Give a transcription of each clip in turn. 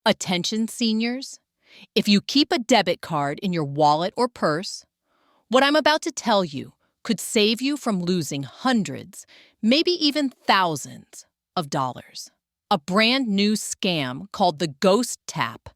Attention seniors, if you keep a debit card in your wallet or purse, what I'm about to tell you could save you from losing hundreds, maybe even thousands of dollars. A brand new scam called the Ghost Tap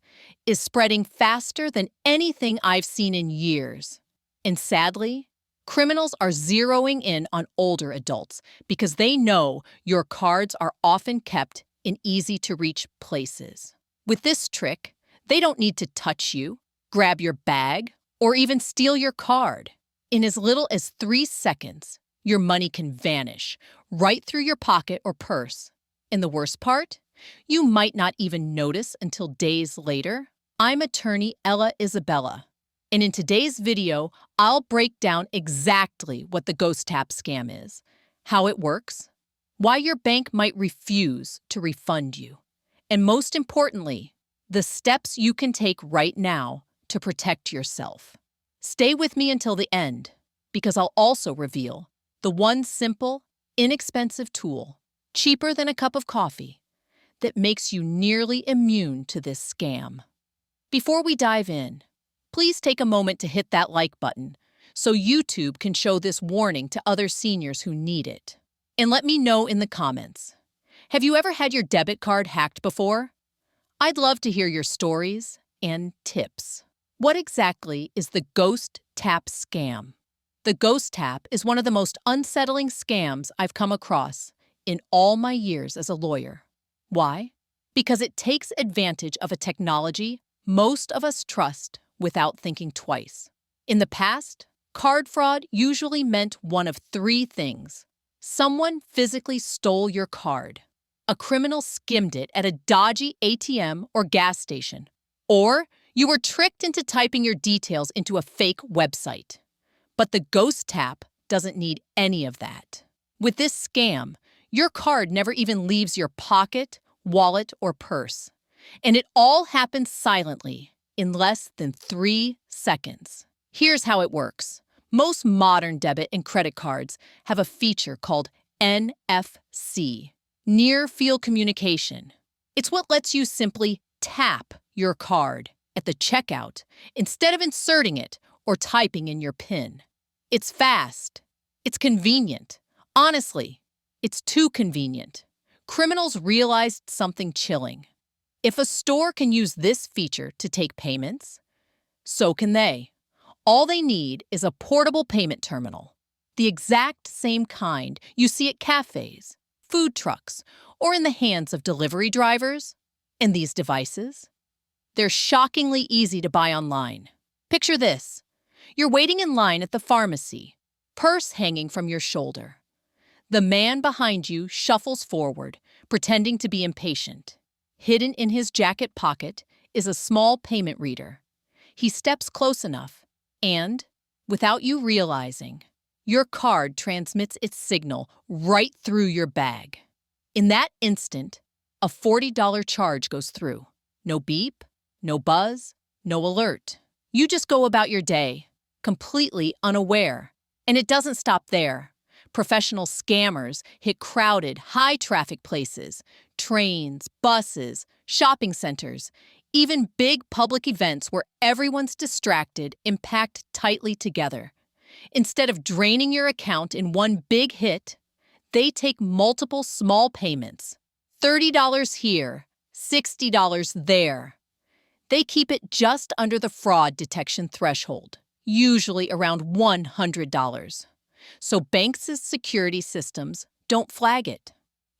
is spreading faster than anything I've seen in years. And sadly, criminals are zeroing in on older adults because they know your cards are often kept in easy-to-reach places. With this trick, they don't need to touch you, grab your bag, or even steal your card. In as little as 3 seconds, your money can vanish right through your pocket or purse. And the worst part? You might not even notice until days later. I'm attorney Ella Isabella, and in today's video, I'll break down exactly what the Ghost Tap scam is, how it works, why your bank might refuse to refund you, and most importantly, the steps you can take right now to protect yourself. Stay with me until the end, because I'll also reveal the one simple, inexpensive tool, cheaper than a cup of coffee, that makes you nearly immune to this scam. Before we dive in, please take a moment to hit that like button so YouTube can show this warning to other seniors who need it. And let me know in the comments, have you ever had your debit card hacked before? I'd love to hear your stories and tips. What exactly is the Ghost Tap scam? The Ghost Tap is one of the most unsettling scams I've come across in all my years as a lawyer. Why? Because it takes advantage of a technology most of us trust without thinking twice. In the past, card fraud usually meant one of 3 things. Someone physically stole your card. A criminal skimmed it at a dodgy ATM or gas station. Or you were tricked into typing your details into a fake website. But the Ghost Tap doesn't need any of that. With this scam, your card never even leaves your pocket, wallet, or purse. And it all happens silently in less than 3 seconds. Here's how it works. Most modern debit and credit cards have a feature called NFC, Near Field Communication. It's what lets you simply tap your card at the checkout instead of inserting it or typing in your PIN. It's fast. It's convenient. Honestly, it's too convenient. Criminals realized something chilling. If a store can use this feature to take payments, so can they. All they need is a portable payment terminal, the exact same kind you see at cafes, food trucks, or in the hands of delivery drivers. And these devices? They're shockingly easy to buy online. Picture this. You're waiting in line at the pharmacy, purse hanging from your shoulder. The man behind you shuffles forward, pretending to be impatient. Hidden in his jacket pocket is a small payment reader. He steps close enough, and, without you realizing, your card transmits its signal right through your bag. In that instant, a $40 charge goes through. No beep, no buzz, no alert. You just go about your day, completely unaware. And it doesn't stop there. Professional scammers hit crowded, high-traffic places, trains, buses, shopping centers, even big public events where everyone's distracted and packed tightly together. Instead of draining your account in one big hit, they take multiple small payments. $30 here, $60 there. They keep it just under the fraud detection threshold, usually around $100. So banks' security systems don't flag it.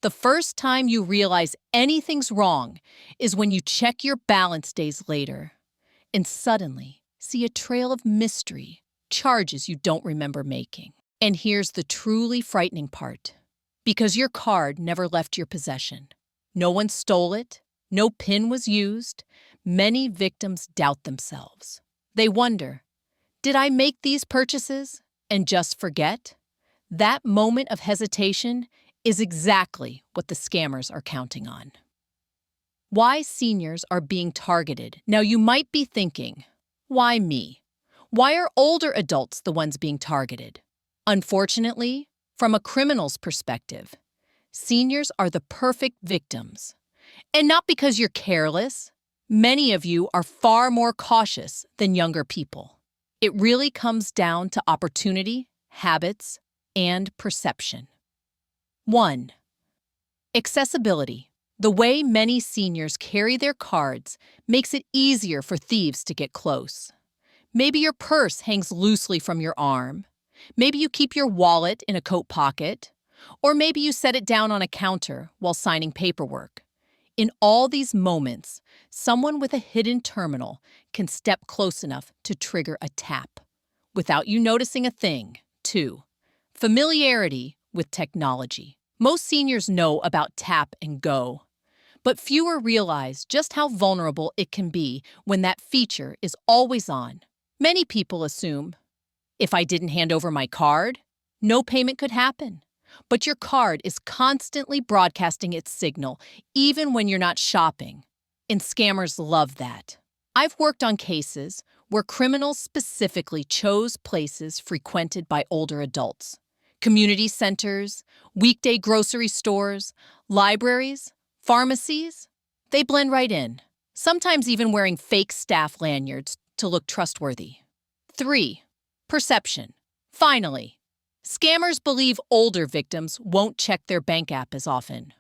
The first time you realize anything's wrong is when you check your balance days later and suddenly see a trail of mystery, charges you don't remember making. And here's the truly frightening part. Because your card never left your possession, no one stole it, no PIN was used, many victims doubt themselves. They wonder, did I make these purchases and just forget? That moment of hesitation is exactly what the scammers are counting on. Why seniors are being targeted. Now you might be thinking, why me? Why are older adults the ones being targeted? Unfortunately, from a criminal's perspective, seniors are the perfect victims. And not because you're careless, Many of you are far more cautious than younger people. It really comes down to opportunity, habits, and perception. 1. Accessibility. The way many seniors carry their cards makes it easier for thieves to get close. Maybe your purse hangs loosely from your arm. Maybe you keep your wallet in a coat pocket. Or maybe you set it down on a counter while signing paperwork. In all these moments, someone with a hidden terminal can step close enough to trigger a tap, without you noticing a thing. 2. Familiarity with technology. Most seniors know about tap and go, but fewer realize just how vulnerable it can be when that feature is always on. Many people assume, if I didn't hand over my card, no payment could happen. But your card is constantly broadcasting its signal, even when you're not shopping. And scammers love that. I've worked on cases where criminals specifically chose places frequented by older adults. Community centers, weekday grocery stores, libraries, pharmacies. They blend right in, sometimes even wearing fake staff lanyards to look trustworthy. 3. Perception. Finally, scammers believe older victims won't check their bank app as often,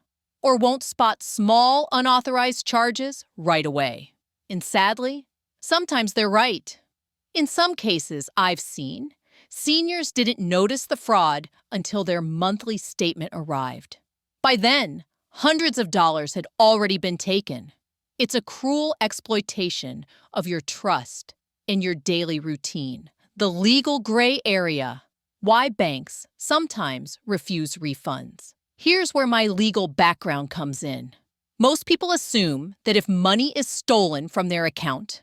or won't spot small, unauthorized charges right away. And sadly, sometimes they're right. In some cases I've seen, seniors didn't notice the fraud until their monthly statement arrived. By then, hundreds of dollars had already been taken. It's a cruel exploitation of your trust and your daily routine. The legal gray area. Why banks sometimes refuse refunds. Here's where my legal background comes in. Most people assume that if money is stolen from their account,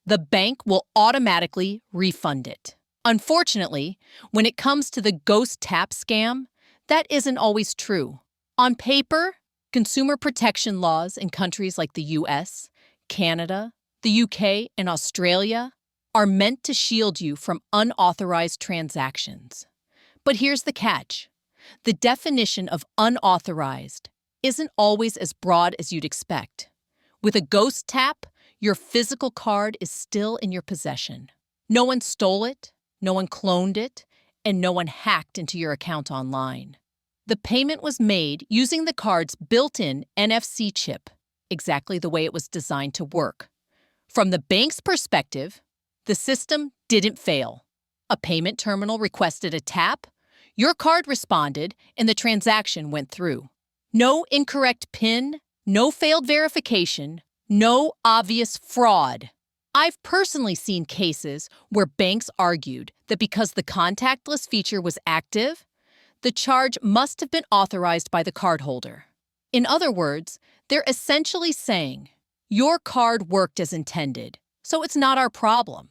the bank will automatically refund it. Unfortunately, when it comes to the ghost tap scam, that isn't always true. On paper, consumer protection laws in countries like the US, Canada, the UK, and Australia are meant to shield you from unauthorized transactions. But here's the catch. The definition of unauthorized isn't always as broad as you'd expect. With a ghost tap, your physical card is still in your possession. No one stole it, no one cloned it, and no one hacked into your account online. The payment was made using the card's built-in NFC chip, exactly the way it was designed to work. From the bank's perspective, the system didn't fail. A payment terminal requested a tap, your card responded, and the transaction went through. No incorrect PIN, no failed verification, no obvious fraud. I've personally seen cases where banks argued that because the contactless feature was active, the charge must have been authorized by the cardholder. In other words, they're essentially saying, your card worked as intended, so it's not our problem.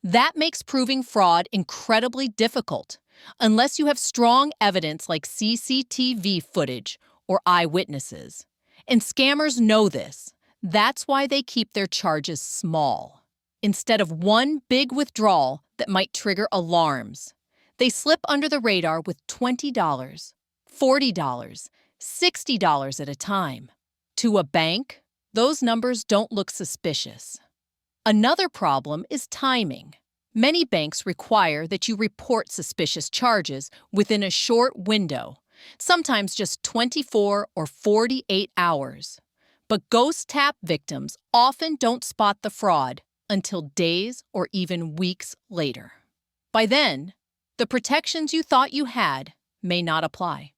That makes proving fraud incredibly difficult, unless you have strong evidence like CCTV footage or eyewitnesses. And scammers know this. That's why they keep their charges small. Instead of one big withdrawal that might trigger alarms, they slip under the radar with $20, $40, $60 at a time. To a bank, those numbers don't look suspicious. Another problem is timing. Many banks require that you report suspicious charges within a short window, sometimes just 24 or 48 hours. But ghost tap victims often don't spot the fraud until days or even weeks later. By then, the protections you thought you had may not apply.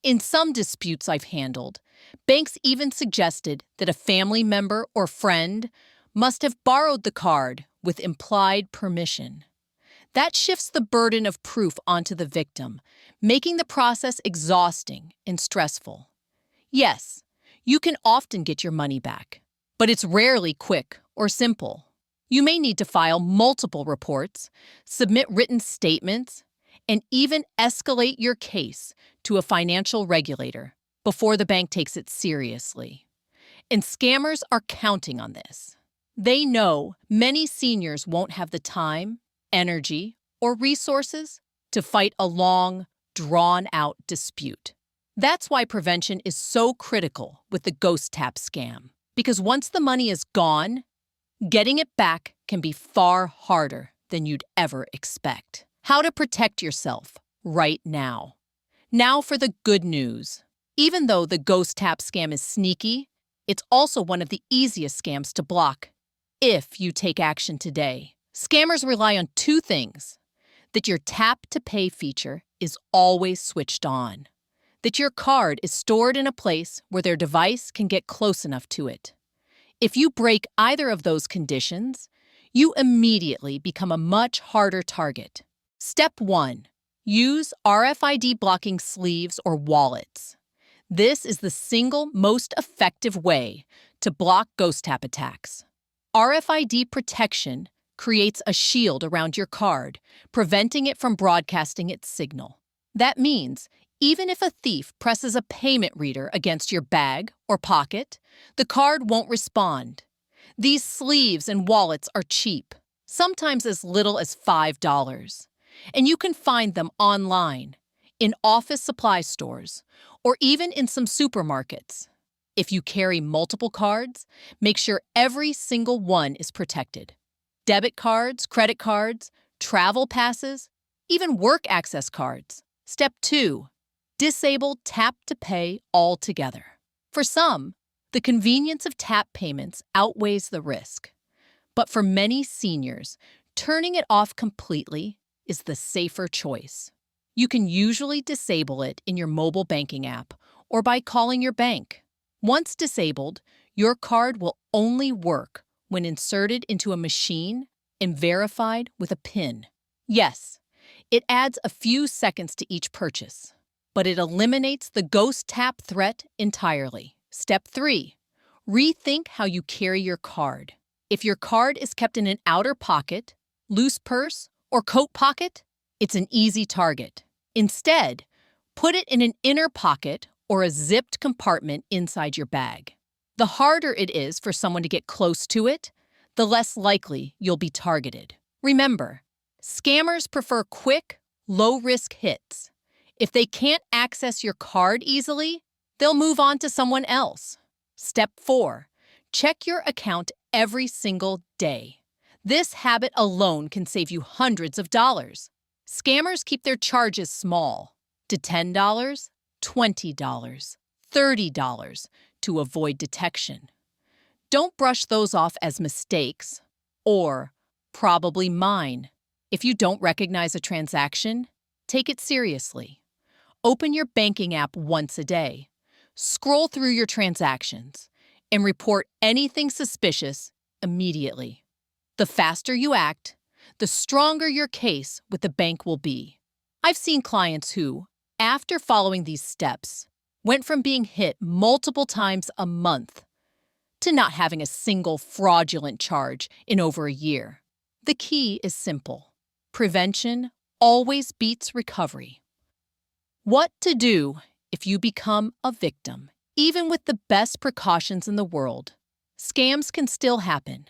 In some disputes I've handled, banks even suggested that a family member or friend must have borrowed the card with implied permission. That shifts the burden of proof onto the victim, making the process exhausting and stressful. Yes, you can often get your money back, but it's rarely quick or simple. You may need to file multiple reports, submit written statements, and even escalate your case to a financial regulator before the bank takes it seriously. And scammers are counting on this. They know many seniors won't have the time, energy, or resources to fight a long, drawn-out dispute. That's why prevention is so critical with the ghost tap scam, Because once the money is gone, getting it back can be far harder than you'd ever expect. How to protect yourself right now. Now for the good news. Even though the ghost tap scam is sneaky, it's also one of the easiest scams to block if you take action today. Scammers rely on two things: that your tap-to-pay feature is always switched on, that your card is stored in a place where their device can get close enough to it. If you break either of those conditions, you immediately become a much harder target. Step 1. Use RFID blocking sleeves or wallets. This is the single most effective way to block ghost tap attacks. RFID protection creates a shield around your card, preventing it from broadcasting its signal. That means even if a thief presses a payment reader against your bag or pocket, the card won't respond. These sleeves and wallets are cheap, sometimes as little as $5, and you can find them online, in office supply stores, or even in some supermarkets. If you carry multiple cards, make sure every single one is protected. Debit cards, credit cards, travel passes, even work access cards. Step 2. Disable tap to pay altogether. For some, the convenience of tap payments outweighs the risk. But for many seniors, turning it off completely is the safer choice. You can usually disable it in your mobile banking app or by calling your bank. Once disabled, your card will only work when inserted into a machine and verified with a PIN. Yes, it adds a few seconds to each purchase, but it eliminates the ghost tap threat entirely. Step 3. Rethink how you carry your card. If your card is kept in an outer pocket, loose purse, or coat pocket, it's an easy target. Instead, put it in an inner pocket or a zipped compartment inside your bag. The harder it is for someone to get close to it, the less likely you'll be targeted. Remember, scammers prefer quick, low-risk hits. If they can't access your card easily, they'll move on to someone else. Step 4. Check your account every single day. This habit alone can save you hundreds of dollars. Scammers keep their charges small, to $10, $20, $30, to avoid detection. Don't brush those off as mistakes or probably mine. If you don't recognize a transaction, take it seriously. Open your banking app once a day, scroll through your transactions, and report anything suspicious immediately. The faster you act, the stronger your case with the bank will be. I've seen clients who, after following these steps, went from being hit multiple times a month to not having a single fraudulent charge in over a year. The key is simple. Prevention always beats recovery. What to do if you become a victim? Even with the best precautions in the world, scams can still happen.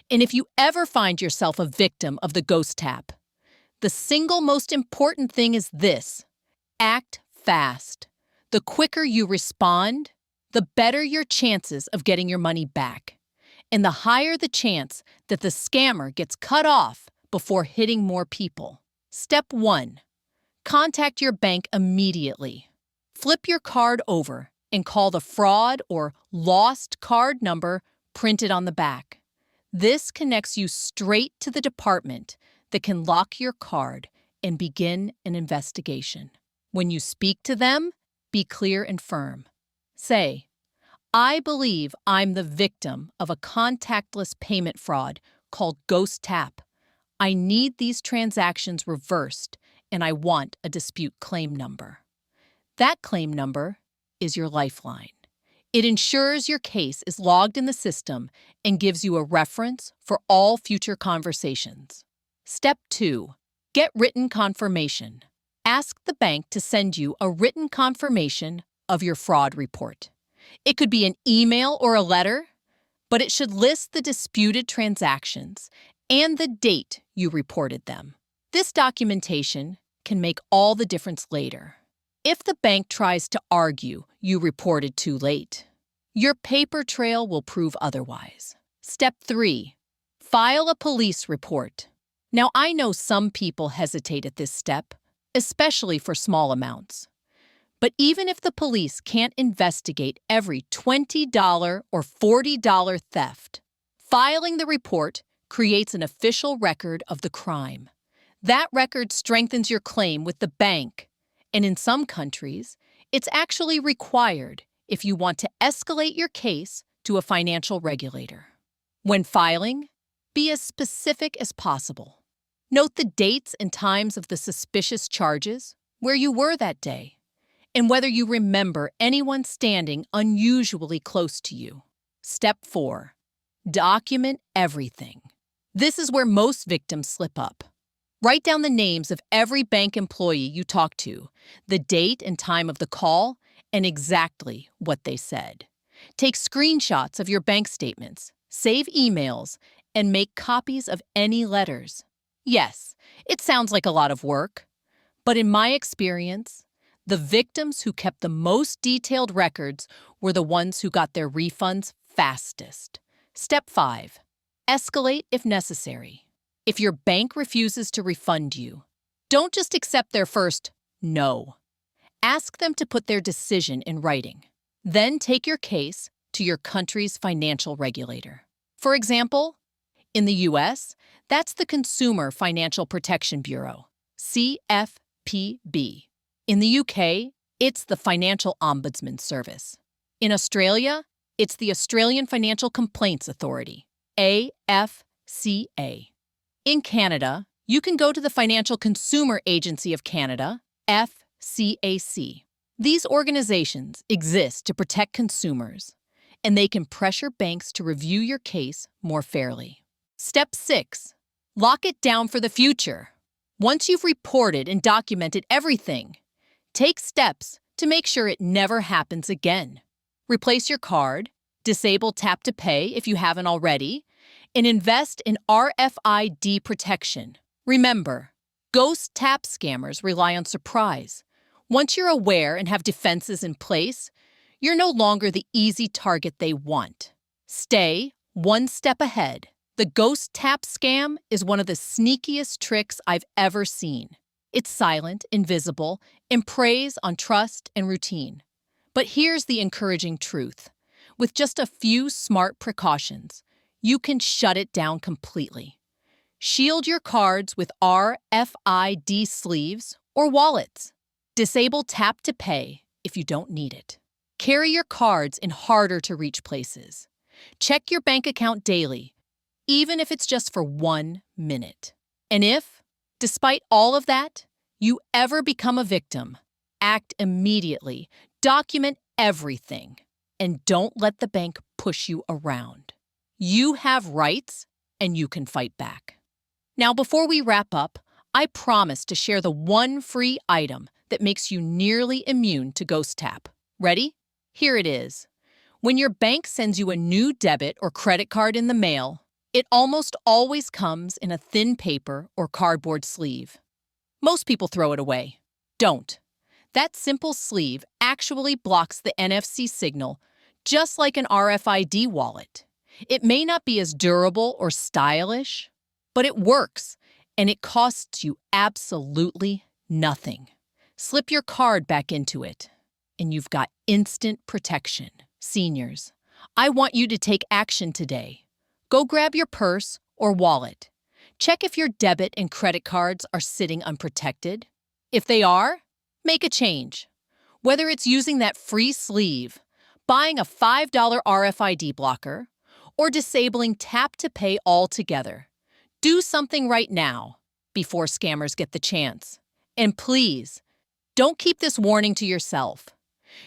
And if you ever find yourself a victim of the ghost tap, the single most important thing is this: act fast. The quicker you respond, the better your chances of getting your money back, and the higher the chance that the scammer gets cut off before hitting more people. Step 1. Contact your bank immediately. Flip your card over and call the fraud or lost card number printed on the back. This connects you straight to the department that can lock your card and begin an investigation. When you speak to them, be clear and firm. Say, "I believe I'm the victim of a contactless payment fraud called Ghost Tap. I need these transactions reversed, and I want a dispute claim number." That claim number is your lifeline. It ensures your case is logged in the system and gives you a reference for all future conversations. Step 2. Get written confirmation. Ask the bank to send you a written confirmation of your fraud report. It could be an email or a letter, but it should list the disputed transactions and the date you reported them. This documentation can make all the difference later. If the bank tries to argue you reported too late, Your paper trail will prove otherwise. Step 3. File a police report. Now, I know some people hesitate at this step, especially for small amounts. But even if the police can't investigate every $20 or $40 theft, filing the report creates an official record of the crime. That record strengthens your claim with the bank, and in some countries, it's actually required if you want to escalate your case to a financial regulator. When filing, be as specific as possible. Note the dates and times of the suspicious charges, where you were that day, and whether you remember anyone standing unusually close to you. Step 4. Document everything. This is where most victims slip up. Write down the names of every bank employee you talked to, the date and time of the call, and exactly what they said. Take screenshots of your bank statements, save emails, and make copies of any letters. Yes, it sounds like a lot of work, but in my experience, the victims who kept the most detailed records were the ones who got their refunds fastest. Step 5. Escalate if necessary. If your bank refuses to refund you, don't just accept their first no. Ask them to put their decision in writing. Then take your case to your country's financial regulator. For example, in the U.S., that's the Consumer Financial Protection Bureau, CFPB. In the UK, it's the Financial Ombudsman Service. In Australia, it's the Australian Financial Complaints Authority, AFCA. In Canada, you can go to the Financial Consumer Agency of Canada, FCAC. These organizations exist to protect consumers, and they can pressure banks to review your case more fairly. Step 6. Lock it down for the future. Once you've reported and documented everything, take steps to make sure it never happens again. Replace your card, disable Tap to Pay if you haven't already, and invest in RFID protection. Remember, ghost tap scammers rely on surprise. Once you're aware and have defenses in place, you're no longer the easy target they want. Stay one step ahead. The ghost tap scam is one of the sneakiest tricks I've ever seen. It's silent, invisible, and preys on trust and routine. But here's the encouraging truth. With just a few smart precautions, you can shut it down completely. Shield your cards with RFID sleeves or wallets. Disable Tap to Pay if you don't need it. Carry your cards in harder-to-reach places. Check your bank account daily, even if it's just for 1 minute. And if, despite all of that, you ever become a victim, act immediately, document everything, and don't let the bank push you around. You have rights, and you can fight back. Now, before we wrap up, I promise to share the one free item that makes you nearly immune to ghost tap. Ready? Here it is. When your bank sends you a new debit or credit card in the mail, it almost always comes in a thin paper or cardboard sleeve. Most people throw it away. Don't. That simple sleeve actually blocks the NFC signal, just like an RFID wallet. It may not be as durable or stylish, but it works, and it costs you absolutely nothing. Slip your card back into it, and you've got instant protection. Seniors, I want you to take action today. Go grab your purse or wallet. Check if your debit and credit cards are sitting unprotected. If they are, make a change. Whether it's using that free sleeve, buying a $5 RFID blocker, or disabling Tap to Pay altogether. Do something right now before scammers get the chance. And please, don't keep this warning to yourself.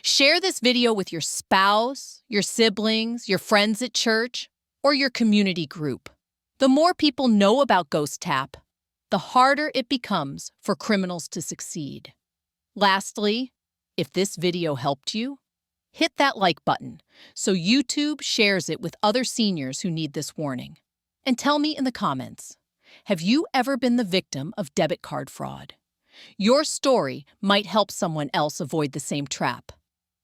Share this video with your spouse, your siblings, your friends at church, or your community group. The more people know about Ghost Tap, the harder it becomes for criminals to succeed. Lastly, if this video helped you, hit that like button so YouTube shares it with other seniors who need this warning. And tell me in the comments, have you ever been the victim of debit card fraud? Your story might help someone else avoid the same trap.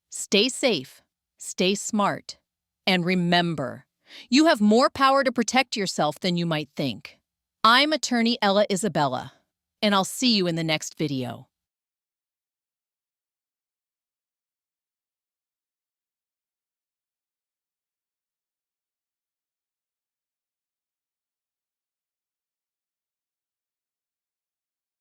Stay safe, stay smart, And remember, you have more power to protect yourself than you might think. I'm attorney Ella Isabella, and I'll see you in the next video.